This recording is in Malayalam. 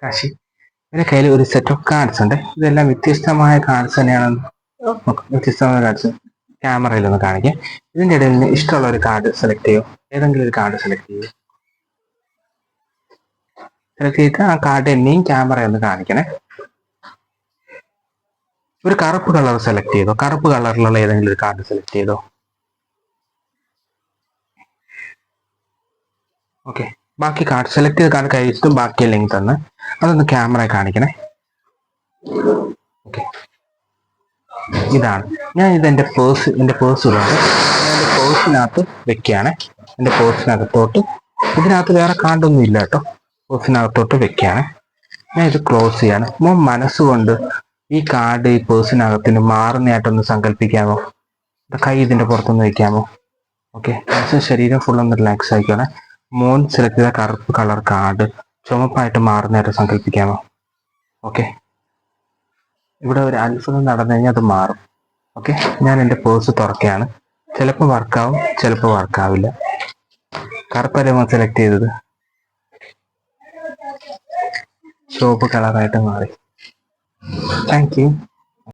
കാശി. എൻ്റെ കയ്യിൽ ഒരു സെറ്റ് ഓഫ് കാർഡ്സ് ഉണ്ട്. ഇതെല്ലാം വ്യത്യസ്തമായ കാർഡ്സ് തന്നെയാണ്. വ്യത്യസ്തമായ കാർഡ്സ് ക്യാമറയിലൊന്ന് കാണിക്കാം. ഇതിൻ്റെ ഇടയിൽ നിന്ന് ഇഷ്ടമുള്ള ഒരു കാർഡ് സെലക്ട് ചെയ്യോ. ഏതെങ്കിലും ഒരു കാർഡ് സെലക്ട് ചെയ്യൂ. സെലക്ട് ചെയ്തിട്ട് ആ കാർഡ് എന്നെയും ക്യാമറയൊന്ന് കാണിക്കണേ. ഒരു കറുപ്പ് കളർ സെലക്ട് ചെയ്തോ. കറുപ്പ് കളറിലുള്ള ഏതെങ്കിലും ഒരു കാർഡ് സെലക്ട് ചെയ്തോ. ഓക്കെ, ബാക്കി കാർഡ് സെലക്ട് ചെയ്ത കാർഡ് കഴിച്ചിട്ടും ബാക്കി ലിങ്ക് തന്ന് അതൊന്ന് ക്യാമറ കാണിക്കണേ. ഓക്കെ, ഇതാണ് ഞാൻ എൻ്റെ പേഴ്സ് ഇടുന്നത്. ഞാൻ എൻ്റെ പേഴ്സിനകത്ത് വെക്കുകയാണ്. എൻ്റെ പേഴ്സിനകത്തോട്ട് ഇതിനകത്ത് വേറെ കാർഡൊന്നും ഇല്ല കേട്ടോ. പേഴ്സിനകത്തോട്ട് വെക്കുകയാണ്. ഞാൻ ഇത് ക്ലോസ് ചെയ്യാണ്. മനസ്സുകൊണ്ട് ഈ കാർഡ് ഈ പേഴ്സിനകത്തിന് മാറുന്നതായിട്ടൊന്ന് സങ്കല്പിക്കാമോ. കൈ ഇതിൻ്റെ പുറത്തൊന്ന് വെക്കാമോ. ഓക്കെ, ശരീരം ഫുള്ളൊന്ന് റിലാക്സ് ആയിക്കോണേ. മോൻ സെലക്ട് ചെയ്ത കറുപ്പ് കളർ കാർഡ് ചുമപ്പായിട്ട് മാറുന്നതായിട്ട് സങ്കല്പിക്കാമോ. ഓക്കെ, ഇവിടെ ഒരു അത്ഭുതം നടന്നു കഴിഞ്ഞാൽ അത് മാറും. ഓക്കെ, ഞാൻ എൻ്റെ പേഴ്സ് തുറക്കുകയാണ്. ചിലപ്പോൾ വർക്കാവും, ചിലപ്പോൾ വർക്കാവില്ല. കറുപ്പല്ലേ മോൻ സെലക്ട് ചെയ്തത്, ചുവപ്പ് കളറായിട്ട് മാറി. Thank you.